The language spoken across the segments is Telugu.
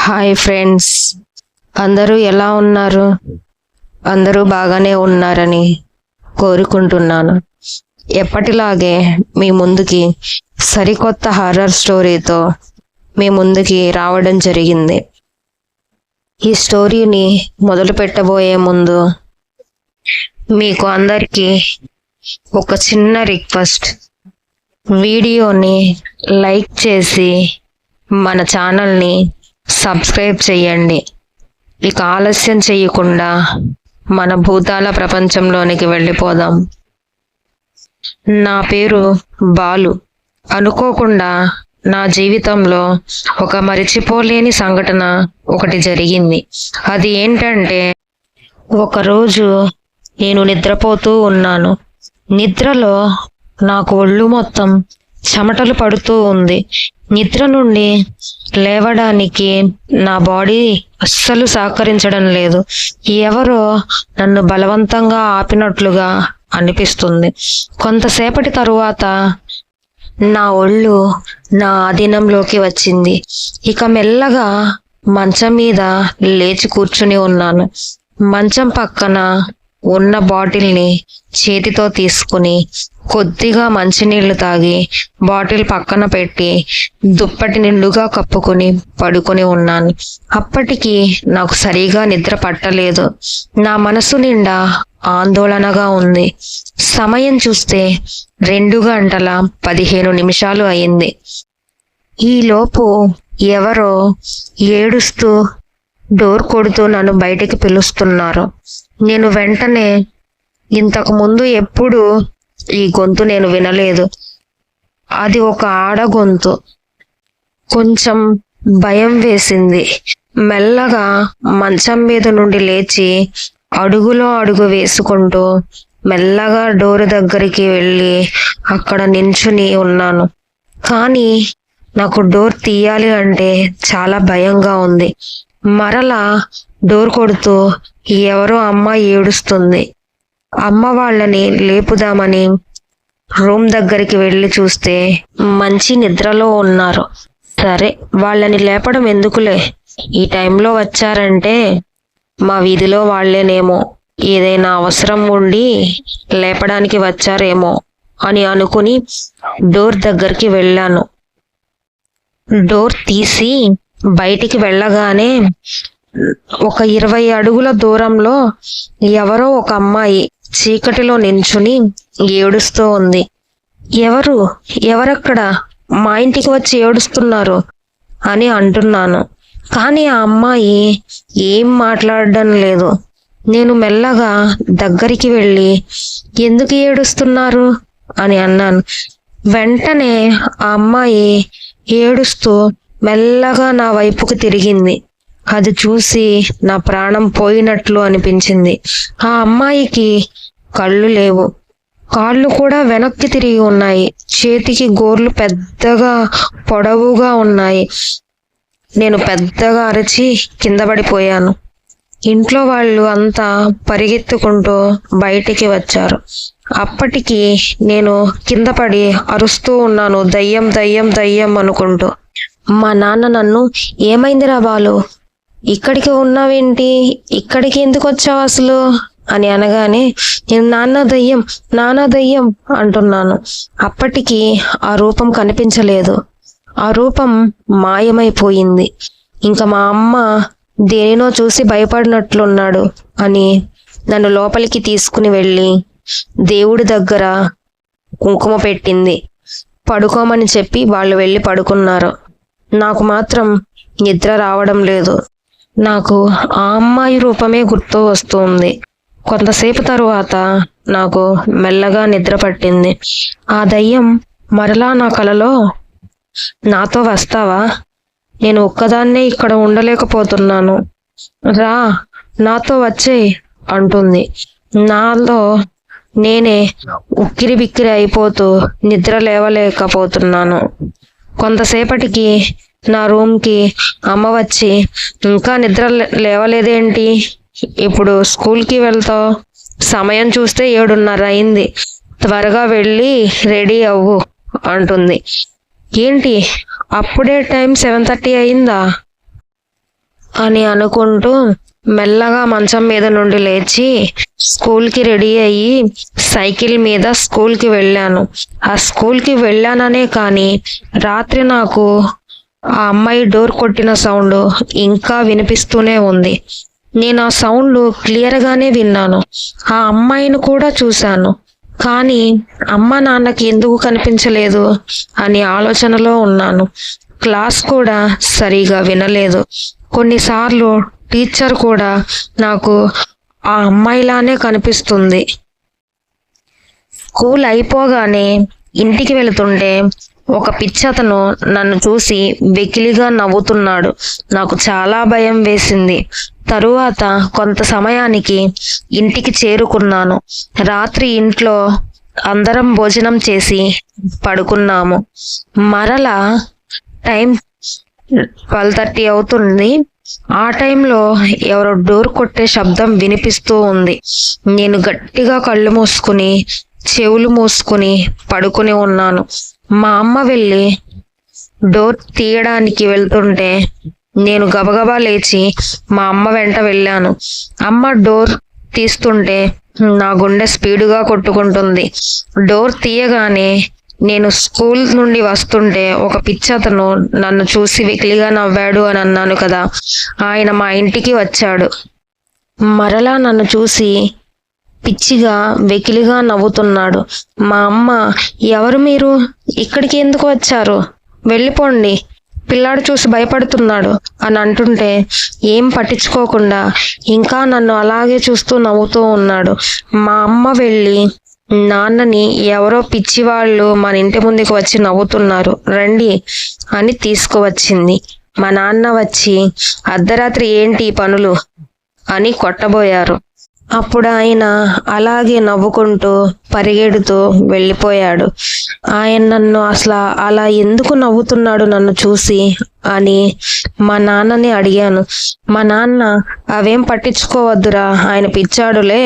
హాయ్ ఫ్రెండ్స్, అందరూ ఎలా ఉన్నారు? అందరూ బాగానే ఉన్నారని కోరుకుంటున్నాను. ఎప్పటిలాగే మీ ముందుకి సరికొత్త హారర్ స్టోరీతో మీ ముందుకి రావడం జరిగింది. ఈ స్టోరీని మొదలు పెట్టబోయే ముందు మీకు అందరికీ ఒక చిన్న రిక్వెస్ట్. వీడియోని లైక్ చేసి మన ఛానల్ని సబ్స్క్రైబ్ చేయండి. ఇక ఆలస్యం చేయకుండా మన భూతాల ప్రపంచంలోనికి వెళ్ళిపోదాం. నా పేరు బాలు. అనుకోకుండా నా జీవితంలో ఒక మరిచిపోలేని సంఘటన ఒకటి జరిగింది. అది ఏంటంటే, ఒకరోజు నేను నిద్రపోతూ ఉన్నాను. నిద్రలో నాకు ఒళ్ళు మొత్తం చెమటలు పడుతూ ఉంది. నిద్ర నుండి లేవడానికి నా బాడీ అస్సలు సహకరించడం లేదు. ఎవరో నన్ను బలవంతంగా ఆపినట్లుగా అనిపిస్తుంది. కొంతసేపటి తరువాత నా ఒళ్ళు నా ఆధీనంలోకి వచ్చింది. ఇక మెల్లగా మంచం మీద లేచి కూర్చుని ఉన్నాను. మంచం పక్కన ఉన్న బాటిల్ని చేతితో తీసుకుని కొద్దిగా మంచినీళ్లు తాగి బాటిల్ పక్కన పెట్టి దుప్పటి నిండుగా కప్పుకొని పడుకొని ఉన్నాను. అప్పటికి నాకు సరిగా నిద్ర పట్టలేదు. నా మనసు నిండా ఆందోళనగా ఉంది. సమయం చూస్తే 2:15 అయింది. ఈలోపు ఎవరో ఏడుస్తూ డోర్ కొడుతూ నన్ను బయటికి పిలుస్తున్నారు. నేను వెంటనే, ఇంతకు ముందు ఎప్పుడు ఈ గొంతు నేను వినలేదు. అది ఒక ఆడ గొంతు. కొంచెం భయం వేసింది. మెల్లగా మంచం మీద నుండి లేచి అడుగులో అడుగు వేసుకుంటూ మెల్లగా డోరు దగ్గరికి వెళ్ళి అక్కడ నించుని ఉన్నాను. కానీ నాకు డోర్ తీయాలి అంటే చాలా భయంగా ఉంది. మరలా డోర్ కొడుతూ ఎవరో అమ్మాయి ఏడుస్తుంది. అమ్మ వాళ్ళని లేపుదామని రూమ్ దగ్గరికి వెళ్ళి చూస్తే మంచి నిద్రలో ఉన్నారు. సరే, వాళ్ళని లేపడం ఎందుకులే, ఈ టైంలో వచ్చారంటే మా వీధిలో వాళ్ళేనేమో, ఏదైనా అవసరం ఉండి లేపడానికి వచ్చారేమో అని అనుకుని డోర్ దగ్గరికి వెళ్ళాను. డోర్ తీసి బయటికి వెళ్ళగానే ఒక 20 అడుగుల దూరంలో ఎవరో ఒక అమ్మాయి చీకటిలో నించుని ఏడుస్తూ ఉంది. ఎవరక్కడ మా ఇంటికి వచ్చి ఏడుస్తున్నారు అని అంటున్నాను. కానీ ఆ అమ్మాయి ఏం మాట్లాడడం లేదు. నేను మెల్లగా దగ్గరికి వెళ్ళి, ఎందుకు ఏడుస్తున్నారు అని అన్నాను. వెంటనే ఆ అమ్మాయి ఏడుస్తూ మెల్లగా నా వైపుకు తిరిగింది. అది చూసి నా ప్రాణం పోయినట్లు అనిపించింది. ఆ అమ్మాయికి కళ్ళు లేవు, కాళ్ళు కూడా వెనక్కి తిరిగి ఉన్నాయి. చేతికి గోర్లు పెద్దగా పొడవుగా ఉన్నాయి. నేను పెద్దగా అరిచి కింద పడిపోయాను. ఇంట్లో వాళ్ళు అంతా పరిగెత్తుకుంటూ బయటికి వచ్చారు. అప్పటికి నేను కింద పడి అరుస్తూ ఉన్నాను, దయ్యం దయ్యం దయ్యం అనుకుంటూ. మా నాన్న నన్ను, ఏమైందిరా బాలు, ఇక్కడికి ఉన్నావేంటి, ఇక్కడికి ఎందుకు వచ్చావు అసలు అని అనగానే నేను నాన్న దయ్యం అంటున్నాను. అప్పటికి ఆ రూపం కనిపించలేదు. ఆ రూపం మాయమైపోయింది. ఇంకా మా అమ్మ దేనినో చూసి భయపడినట్లున్నాడు అని నన్ను లోపలికి తీసుకుని వెళ్ళి దేవుడి దగ్గర కుంకుమ పెట్టింది. పడుకోమని చెప్పి వాళ్ళు వెళ్ళి పడుకున్నారు. నాకు మాత్రం నిద్ర రావడం లేదు. నాకు ఆ అమ్మాయి రూపమే గుర్తు వస్తుంది. కొంతసేపు తరువాత నాకు మెల్లగా నిద్ర పట్టింది. ఆ దయ్యం మరలా నా కలలో, నాతో వస్తావా, నేను ఒక్కదాన్నే ఇక్కడ ఉండలేకపోతున్నాను, రా నాతో వచ్చేయ్ అంటుంది. నాలో నేనే ఉక్కిరి బిక్కిరి అయిపోతూ నిద్ర లేవలేకపోతున్నాను. కొంతసేపటికి నా రూమ్కి అమ్మ వచ్చి, ఇంకా నిద్ర లేవలేదేంటి, ఇప్పుడు స్కూల్కి వెళ్తావు, సమయం చూస్తే 7:30 అయింది, త్వరగా వెళ్ళి రెడీ అవ్వు అంటుంది. ఏంటి అప్పుడే టైం 7:30 అయిందా? అని అనుకుంటూ మెల్లగా మంచం మీద నుండి లేచి స్కూల్కి రెడీ అయ్యి సైకిల్ మీద స్కూల్కి వెళ్ళాను. ఆ స్కూల్కి వెళ్ళాననే కానీ రాత్రి నాకు ఆ అమ్మాయి డోర్ కొట్టిన సౌండ్ ఇంకా వినిపిస్తూనే ఉంది. నేను ఆ సౌండ్ క్లియర్గానే విన్నాను. ఆ అమ్మాయిని కూడా చూశాను. కానీ అమ్మ నాన్నకి ఎందుకు కనిపించలేదు అని ఆలోచనలో ఉన్నాను. క్లాస్ కూడా సరిగా వినలేదు. కొన్నిసార్లు టీచర్ కూడా నాకు ఆ అమ్మాయిలానే కనిపిస్తుంది. స్కూల్ అయిపోగానే ఇంటికి వెళుతుంటే ఒక పిచ్చతను నన్ను చూసి వెకిలిగా నవ్వుతున్నాడు. నాకు చాలా భయం వేసింది. తరువాత కొంత సమయానికి ఇంటికి చేరుకున్నాను. రాత్రి ఇంట్లో అందరం భోజనం చేసి పడుకున్నాము. మరలా టైం 12:30 అవుతుంది. ఆ టైంలో ఎవరో డోర్ కొట్టే శబ్దం వినిపిస్తూ ఉంది. నేను గట్టిగా కళ్ళు మూసుకుని చెవులు మూసుకుని పడుకుని ఉన్నాను. మా అమ్మ వెళ్ళి డోర్ తీయడానికి వెళ్తుంటే నేను గబగబా లేచి మా అమ్మ వెంట వెళ్ళాను. అమ్మ డోర్ తీస్తుంటే నా గుండె స్పీడుగా కొట్టుకుంటుంది. డోర్ తీయగానే నేను స్కూల్ నుండి వస్తుంటే ఒక పిచ్చతను నన్ను చూసి వెకిలిగా నవ్వాడు అని అన్నాను కదా, ఆయన మా ఇంటికి వచ్చాడు. మరలా నన్ను చూసి పిచ్చిగా వెకిలిగా నవ్వుతున్నాడు. మా అమ్మ, ఎవరు మీరు, ఇక్కడికి ఎందుకు వచ్చారు, వెళ్ళిపోండి, పిల్లాడు చూసి భయపడుతున్నాడు అని అంటుంటే ఏం పట్టించుకోకుండా ఇంకా నన్ను అలాగే చూస్తూ నవ్వుతూ ఉన్నాడు. మా అమ్మ వెళ్ళి నాన్నని ఎవరో పిచ్చివాళ్ళు మన ఇంటి ముందుకు వచ్చి నవ్వుతున్నారు, రండి అని తీసుకువచ్చింది. మా నాన్న వచ్చి అర్ధరాత్రి ఏంటి పనులు అని కొట్టబోయారు. అప్పుడు ఆయన అలాగే నవ్వుకుంటూ పరిగెడుతూ వెళ్ళిపోయాడు. ఆయన నన్ను అసలు అలా ఎందుకు నవ్వుతున్నాడు నన్ను చూసి అని మా నాన్నని అడిగాను. మా నాన్న, అవేం పట్టించుకోవద్దురా, ఆయన పిచ్చాడులే,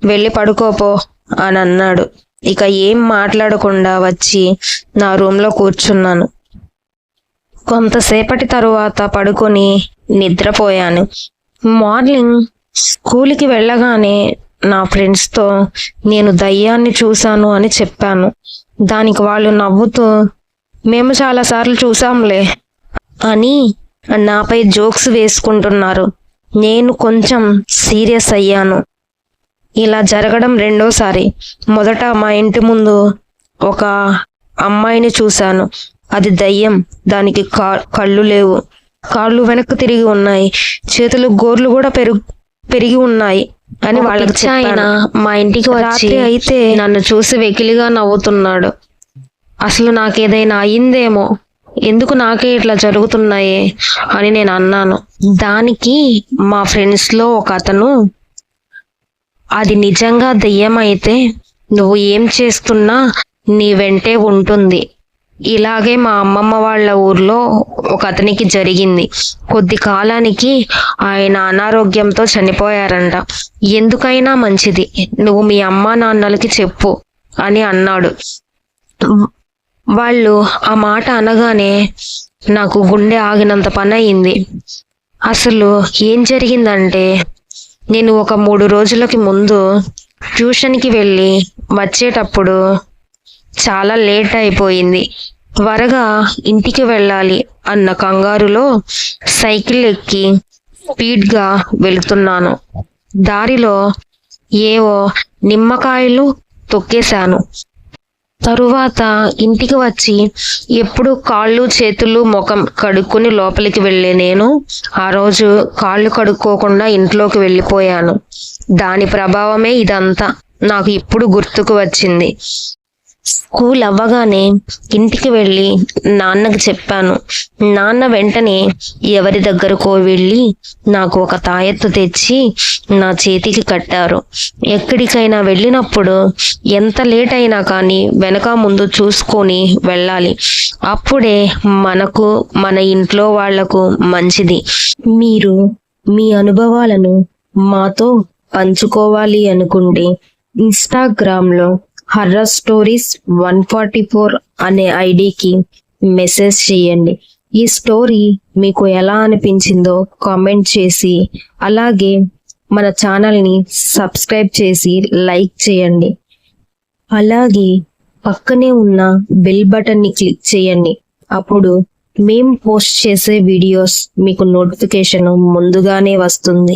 వెళ్ళి పడుకోపో అని అన్నాడు. ఇక ఏం మాట్లాడకుండా వచ్చి నా రూమ్లో కూర్చున్నాను. కొంతసేపటి తరువాత పడుకొని నిద్రపోయాను. మార్నింగ్ స్కూల్కి వెళ్ళగానే నా ఫ్రెండ్స్తో నేను దయ్యాన్ని చూశాను అని చెప్పాను. దానికి వాళ్ళు నవ్వుతూ, మేము చాలాసార్లు చూసాంలే అని నాపై జోక్స్ వేసుకుంటున్నారు. నేను కొంచెం సీరియస్ అయ్యాను. ఇలా జరగడం రెండోసారి. మొదట మా ఇంటి ముందు ఒక అమ్మాయిని చూశాను. అది దయ్యం. దానికి కళ్ళు లేవు, కాళ్ళు వెనక్కి తిరిగి ఉన్నాయి, చేతులు గోర్లు కూడా పెరిగి ఉన్నాయి అని వాళ్ళకి చెప్పాను. మా ఇంటికి వచ్చి అయితే నన్ను చూసి వెకిలిగా నవ్వుతున్నాడు. అసలు నాకేదైనా అయిందేమో, ఎందుకు నాకే ఇట్లా జరుగుతున్నాయి అని నేను అన్నాను. దానికి మా ఫ్రెండ్స్లో ఒక అతను, అది నిజంగా దెయ్యం అయితే నువ్వు ఏం చేస్తున్నా నీ వెంటే ఉంటుంది. ఇలాగే మా అమ్మమ్మ వాళ్ళ ఊర్లో ఒక అతనికి జరిగింది. కొద్ది కాలానికి ఆయన అనారోగ్యంతో చనిపోయారంట. ఎందుకైనా మంచిది నువ్వు మీ అమ్మా నాన్నలకి చెప్పు అని అన్నాడు. వాళ్ళు ఆ మాట అనగానే నాకు గుండె ఆగినంత పని అయింది. అసలు ఏం జరిగిందంటే, నేను ఒక 3 రోజులకి ముందు ట్యూషన్కి వెళ్ళి వచ్చేటప్పుడు చాలా లేట్ అయిపోయింది. త్వరగా ఇంటికి వెళ్ళాలి అన్న కంగారులో సైకిల్ ఎక్కి స్పీడ్గా వెళుతున్నాను. దారిలో ఏవో నిమ్మకాయలు తొక్కేశాను. తరువాత ఇంటికి వచ్చి ఎప్పుడు కాళ్ళు చేతులు ముఖం కడుక్కొని లోపలికి వెళ్ళే నేను ఆ రోజు కాళ్ళు కడుక్కోకుండా ఇంట్లోకి వెళ్ళిపోయాను. దాని ప్రభావమే ఇదంతా నాకు ఇప్పుడు గుర్తుకు వచ్చింది. స్కూల్ అవ్వగానే ఇంటికి వెళ్ళి నాన్నకి చెప్పాను. నాన్న వెంటనే ఎవరి దగ్గరకో వెళ్ళి నాకు ఒక తాయెత్తు తెచ్చి నా చేతికి కట్టారు. ఎక్కడికైనా వెళ్ళినప్పుడు ఎంత లేట్ అయినా కానీ వెనక ముందు చూసుకొని వెళ్ళాలి. అప్పుడే మనకు, మన ఇంట్లో వాళ్లకు మంచిది. మీరు మీ అనుభవాలను మాతో పంచుకోవాలి అనుకుంటే ఇన్స్టాగ్రామ్లో హర్రర్ స్టోరీస్ 144 అనే ఐడికి మెసేజ్ చేయండి. ఈ స్టోరీ మీకు ఎలా అనిపించిందో కామెంట్ చేసి అలాగే మన ఛానల్ని సబ్స్క్రైబ్ చేసి లైక్ చేయండి. అలాగే పక్కనే ఉన్న బెల్ బటన్ని క్లిక్ చేయండి. అప్పుడు మేము పోస్ట్ చేసే వీడియోస్ మీకు నోటిఫికేషన్ ముందుగానే వస్తుంది.